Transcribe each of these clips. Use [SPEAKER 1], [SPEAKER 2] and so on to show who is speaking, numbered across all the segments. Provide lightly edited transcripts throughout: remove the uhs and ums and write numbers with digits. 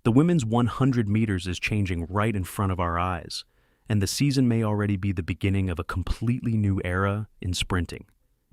[SPEAKER 1] The women's 100 meters is changing right in front of our eyes, and the season may already be the beginning of a completely new era in sprinting.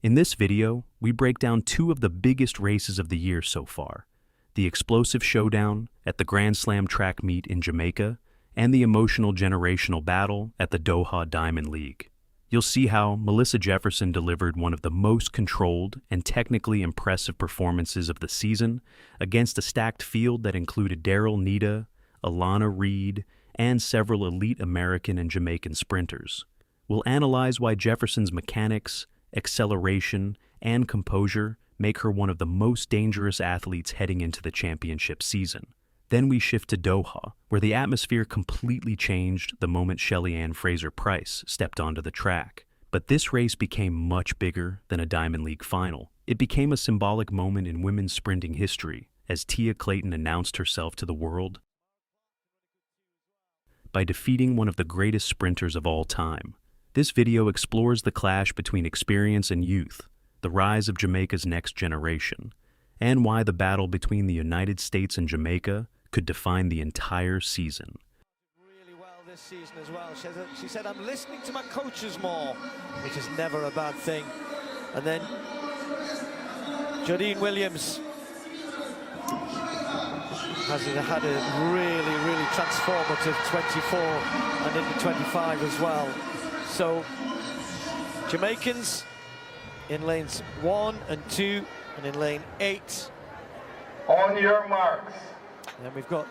[SPEAKER 1] In this video, we break down two of the biggest races of the year so far: the explosive showdown at the Grand Slam track meet in Jamaica and the emotional generational battle at the Doha Diamond League. You'll see how Melissa Jefferson delivered one of the most controlled and technically impressive performances of the season against a stacked field that included Daryll Neita, Alana Reid, and several elite American and Jamaican sprinters. We'll analyze why Jefferson's mechanics, acceleration, and composure make her one of the most dangerous athletes heading into the championship season. Then we shift to Doha, where the atmosphere completely changed the moment Shelly-Ann Fraser-Pryce stepped onto the track. But this race became much bigger than a Diamond League final. It became a symbolic moment in women's sprinting history as Tia Clayton announced herself to the world by defeating one of the greatest sprinters of all time. This video explores the clash between experience and youth, the rise of Jamaica's next generation, and why the battle between the United States and Jamaica could define the entire season.
[SPEAKER 2] Really well this season as well. She said, I'm listening to my coaches more, which is never a bad thing. And then Jodean Williams has had a really transformative 24 and into 25 as well. So Jamaicans in lanes 1 and 2 and in lane 8.
[SPEAKER 3] On your marks.
[SPEAKER 2] And then we've got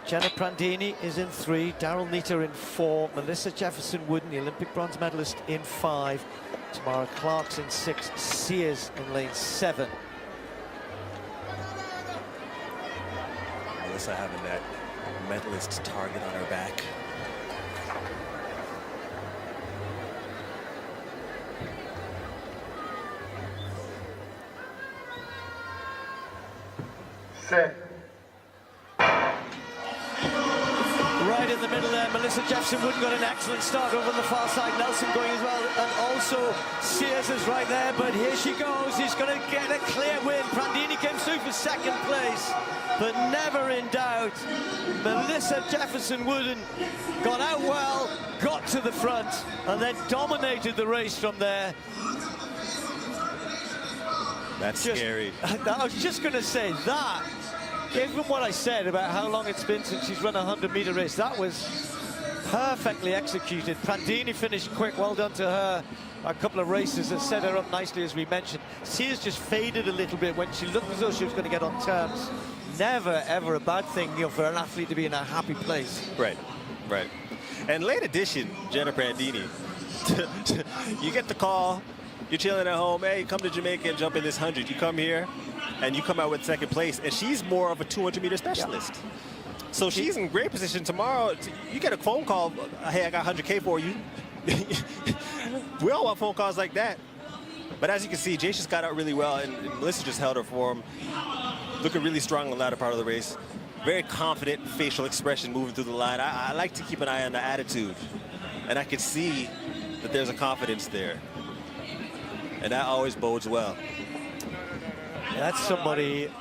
[SPEAKER 2] Jenna Prandini is in 3, Daryll Neita in 4, Melissa Jefferson-Wooden, the Olympic bronze medalist, in 5, Tamara Clark's in 6, Sears in lane 7.
[SPEAKER 4] Melissa having that medalist target on her back.
[SPEAKER 3] Set.
[SPEAKER 2] Right in the middle there, Melissa Jefferson-Wooden got an excellent start over on the far side. Nelson going as well, and also Sears is right there, but here she goes. He's going to get a clear win. Prandini came through for 2nd place, but never in doubt. Melissa Jefferson-Wooden got out well, got to the front, and then dominated the race from there.
[SPEAKER 4] That's scary.
[SPEAKER 2] I was just going to say that, given what I said about how long it's been since she's run a 100-meter race, that was perfectly executed. Prandini finished quick, well done to her. A couple of races that set her up nicely, as we mentioned. Sears just faded a little bit when she looked as though she was going to get on terms. Never, ever a bad thing, you know, for an athlete to be in a happy place.
[SPEAKER 4] Right. And late addition, Jenna Prandini. You get the call. You're chilling at home, hey, come to Jamaica and jump in this 100. You come here, and you come out with 2nd place, and she's more of a 200-meter specialist. Yep. So she's in great position tomorrow. You get a phone call, hey, I got 100K for you. We all want phone calls like that. But as you can see, Jay just got out really well, and Melissa just held her form. Looking really strong in the latter part of the race. Very confident facial expression moving through the line. I like to keep an eye on the attitude, and I can see that there's a confidence there. And that always bodes well.
[SPEAKER 2] That's somebody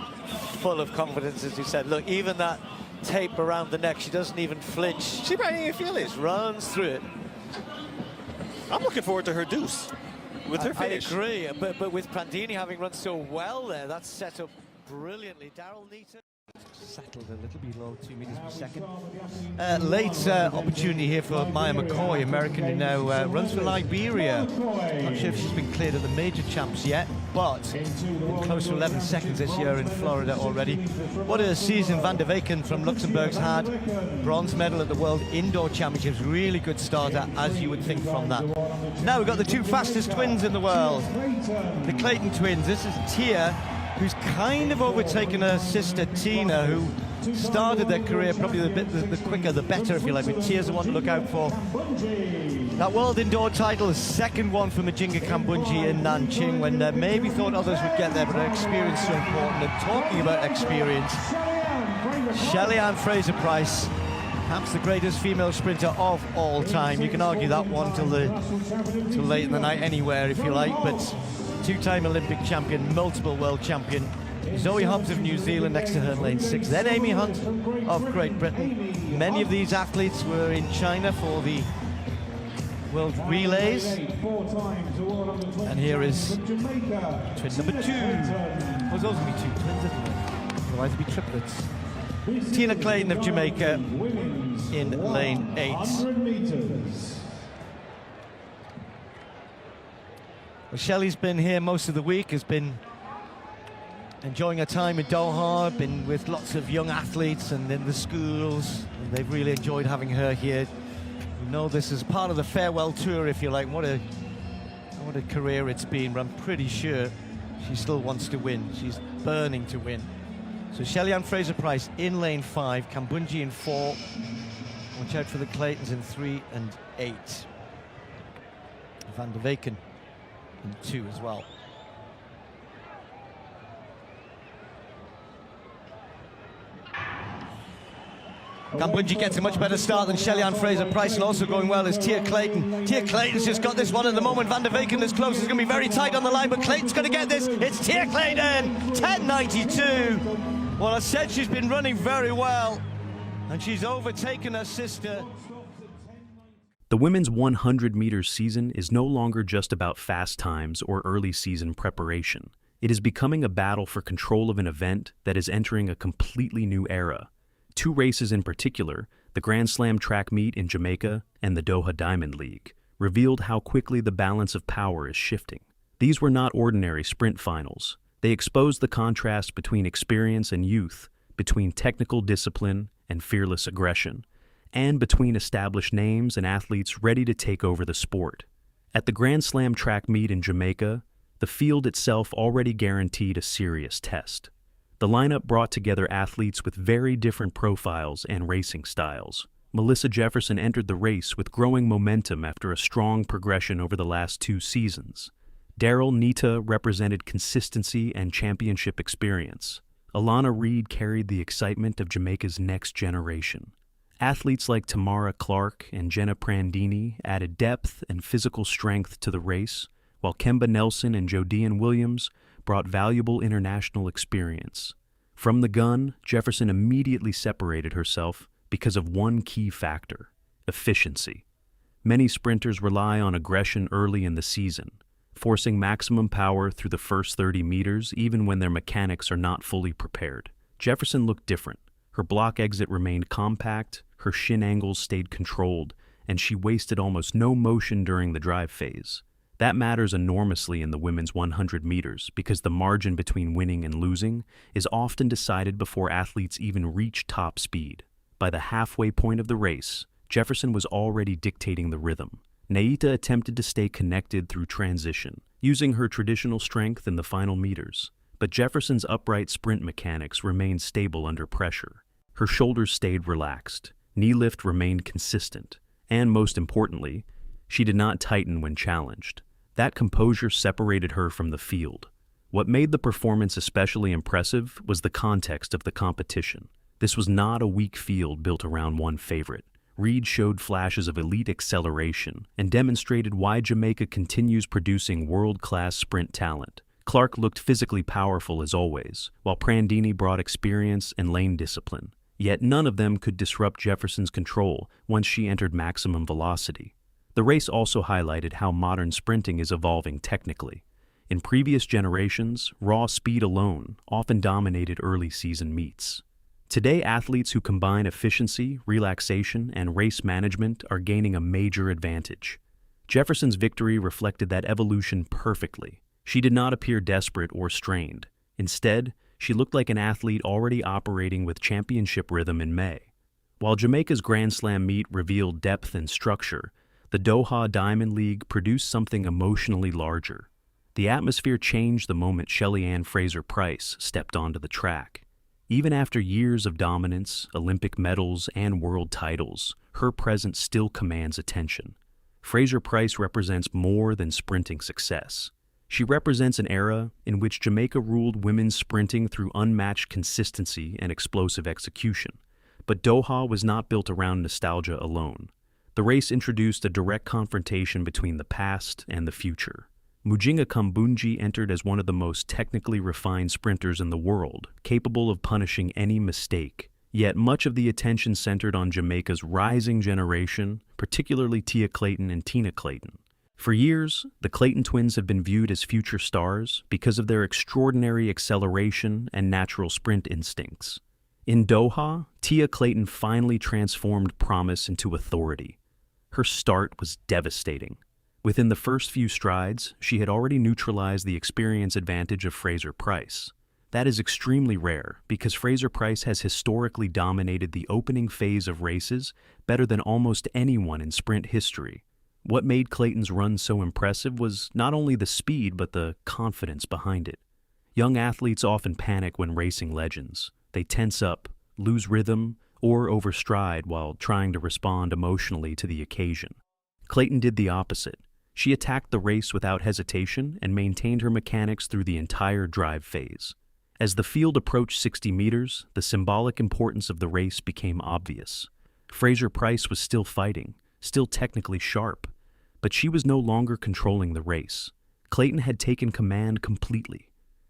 [SPEAKER 2] full of confidence, as you said. Look, even that tape around the neck, she doesn't even flinch.
[SPEAKER 4] She probably didn't even feel it.
[SPEAKER 2] Just runs through it.
[SPEAKER 4] I'm looking forward to her deuce with her finish.
[SPEAKER 2] I agree, but with Prandini having run so well there, that's set up brilliantly. Daryll Neita settled a little below 2 meters per second. Late opportunity here for Maya McCoy, American, who now runs for Liberia. Not sure if she's been cleared at the major champs yet, but close to 11 seconds this year in Florida already. What a season Van der Weyken from Luxembourg's had. Bronze medal at the World Indoor Championships. Really good starter, as you would think from that. Now we've got the 2 fastest twins in the world. The Clayton twins. This is Tia, who's kind of overtaken her sister Tina, who started their career probably the quicker the better, if you like, but Tia's the one to look out for. That World Indoor title, the 2nd one for Majinga Kambunji in Nanjing, when maybe thought others would get there, but her experience is so important. And talking about experience, Shelly-Ann Fraser-Pryce, perhaps the greatest female sprinter of all time. You can argue that one till late in the night anywhere, if you like, but 2-time Olympic champion, multiple world champion, Zoe Hobbs of New Zealand next to her in lane 6. Then Amy Hunt of Great Britain. Many of these athletes were in China for the World Relays. And here is twin number 2. Was those going to be 2 twins, isn't it? Otherwise it'd be triplets. Tina Clayton of Jamaica in lane 8. Well, Shelley's been here most of the week, has been enjoying her time in Doha, been with lots of young athletes and in the schools, and they've really enjoyed having her here. You know, this is part of the farewell tour, if you like. What a career it's been, but I'm pretty sure she still wants to win. She's burning to win. So Shelly-Ann Fraser-Price in lane 5, Kambunji in 4. Watch out for the Claytons in 3 and 8. Van der Weken in 2 as well. Kambunji gets a much better start than Shelly-Ann Fraser-Price, and also going well is Tia Clayton. Tia Clayton's just got this one at the moment. Van der Weken is close. It's going to be very tight on the line, but Clayton's going to get this. It's Tia Clayton, 10.92. Well, I said she's been running very well, and she's overtaken her sister.
[SPEAKER 1] The women's 100 meters season is no longer just about fast times or early season preparation. It is becoming a battle for control of an event that is entering a completely new era. 2 races in particular, the Grand Slam track meet in Jamaica and the Doha Diamond League, revealed how quickly the balance of power is shifting. These were not ordinary sprint finals. They exposed the contrast between experience and youth, between technical discipline and fearless aggression, and between established names and athletes ready to take over the sport. At the Grand Slam track meet in Jamaica, the field itself already guaranteed a serious test. The lineup brought together athletes with very different profiles and racing styles. Melissa Jefferson entered the race with growing momentum after a strong progression over the last 2 seasons. Daryll Neita represented consistency and championship experience. Alana Reid carried the excitement of Jamaica's next generation. Athletes like Tamara and Jenna Prandini added depth and physical strength to the race, while Kemba and Jodean brought valuable international experience. From the gun, Jefferson immediately separated herself because of one key factor: efficiency. Many sprinters rely on aggression early in the season, forcing maximum power through the first 30 meters even when their mechanics are not fully prepared. Jefferson looked different. Her block exit remained compact, her shin angles stayed controlled, and she wasted almost no motion during the drive phase. That matters enormously in the women's 100 meters because the margin between winning and losing is often decided before athletes even reach top speed. By the halfway point of the race, Jefferson was already dictating the rhythm. Neita attempted to stay connected through transition, using her traditional strength in the final meters, but Jefferson's upright sprint mechanics remained stable under pressure. Her shoulders stayed relaxed, knee lift remained consistent, and most importantly, she did not tighten when challenged. That composure separated her from the field. What made the performance especially impressive was the context of the competition. This was not a weak field built around one favorite. Reid showed flashes of elite acceleration and demonstrated why Jamaica continues producing world-class sprint talent. Clark looked physically powerful as always, while Prandini brought experience and lane discipline. Yet none of them could disrupt Jefferson's control once she entered maximum velocity. The race also highlighted how modern sprinting is evolving technically. In previous generations, raw speed alone often dominated early season meets. Today, athletes who combine efficiency, relaxation, and race management are gaining a major advantage. Jefferson's victory reflected that evolution perfectly. She did not appear desperate or strained. Instead, she looked like an athlete already operating with championship rhythm in May. While Jamaica's Grand Slam meet revealed depth and structure, the Doha Diamond League produced something emotionally larger. The atmosphere changed the moment Shelly-Ann Fraser-Price stepped onto the track. Even after years of dominance, Olympic medals, and world titles, her presence still commands attention. Fraser-Price represents more than sprinting success. She represents an era in which Jamaica ruled women's sprinting through unmatched consistency and explosive execution. But Doha was not built around nostalgia alone. The race introduced a direct confrontation between the past and the future. Mujinga Kambunji entered as one of the most technically refined sprinters in the world, capable of punishing any mistake. Yet much of the attention centered on Jamaica's rising generation, particularly Tia Clayton and Tina Clayton. For years, the Clayton twins have been viewed as future stars because of their extraordinary acceleration and natural sprint instincts. In Doha, Tia Clayton finally transformed promise into authority. Her start was devastating. Within the first few strides, she had already neutralized the experience advantage of Fraser-Pryce. That is extremely rare because Fraser-Pryce has historically dominated the opening phase of races better than almost anyone in sprint history. What made Clayton's run so impressive was not only the speed but the confidence behind it. Young athletes often panic when racing legends. They tense up, lose rhythm, or overstride while trying to respond emotionally to the occasion. Clayton did the opposite. She attacked the race without hesitation and maintained her mechanics through the entire drive phase. As the field approached 60 meters, the symbolic importance of the race became obvious. Fraser-Pryce was still fighting, still technically sharp, but she was no longer controlling the race. Clayton had taken command completely.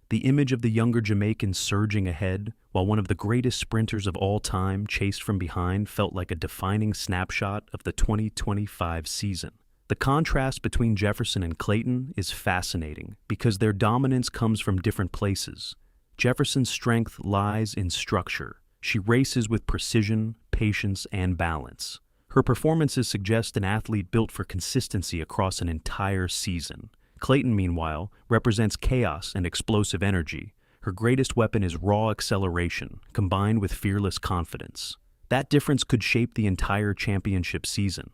[SPEAKER 1] The image of the younger Jamaican surging ahead, while one of the greatest sprinters of all time chased from behind, felt like a defining snapshot of the 2025 season. The contrast between Jefferson and Clayton is fascinating because their dominance comes from different places. Jefferson's strength lies in structure. She races with precision, patience, and balance. Her performances suggest an athlete built for consistency across an entire season. Clayton, meanwhile, represents chaos and explosive energy. Her greatest weapon is raw acceleration, combined with fearless confidence. That difference could shape the entire championship season.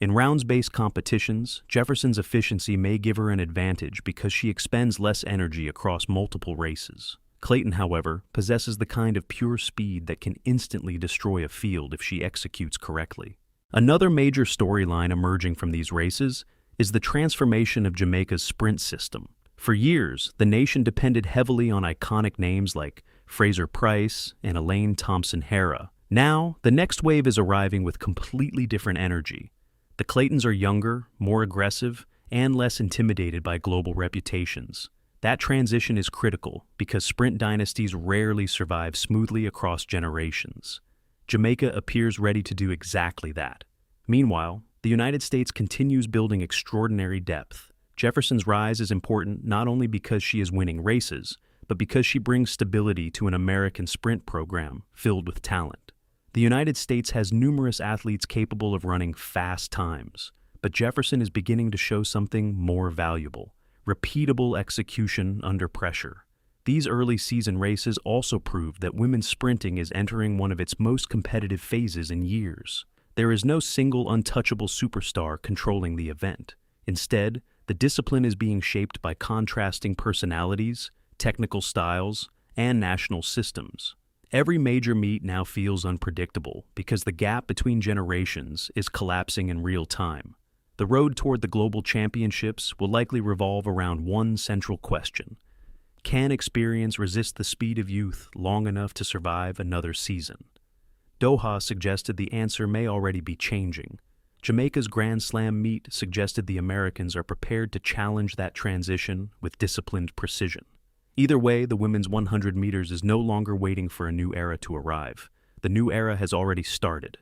[SPEAKER 1] In rounds-based competitions, Jefferson's efficiency may give her an advantage because she expends less energy across multiple races. Clayton, however, possesses the kind of pure speed that can instantly destroy a field if she executes correctly. Another major storyline emerging from these races is the transformation of Jamaica's sprint system. For years, the nation depended heavily on iconic names like Fraser-Pryce and Elaine Thompson-Herah. Now, the next wave is arriving with completely different energy. The Claytons are younger, more aggressive, and less intimidated by global reputations. That transition is critical because sprint dynasties rarely survive smoothly across generations. Jamaica appears ready to do exactly that. Meanwhile, the United States continues building extraordinary depth. Jefferson's rise is important not only because she is winning races, but because she brings stability to an American sprint program filled with talent. The United States has numerous athletes capable of running fast times, but Jefferson is beginning to show something more valuable: repeatable execution under pressure. These early season races also prove that women's sprinting is entering one of its most competitive phases in years. There is no single untouchable superstar controlling the event. Instead, the discipline is being shaped by contrasting personalities, technical styles, and national systems. Every major meet now feels unpredictable because the gap between generations is collapsing in real time. The road toward the global championships will likely revolve around one central question: can experience resist the speed of youth long enough to survive another season? Doha suggested the answer may already be changing. Jamaica's Grand Slam meet suggested the Americans are prepared to challenge that transition with disciplined precision. Either way, the women's 100 meters is no longer waiting for a new era to arrive. The new era has already started.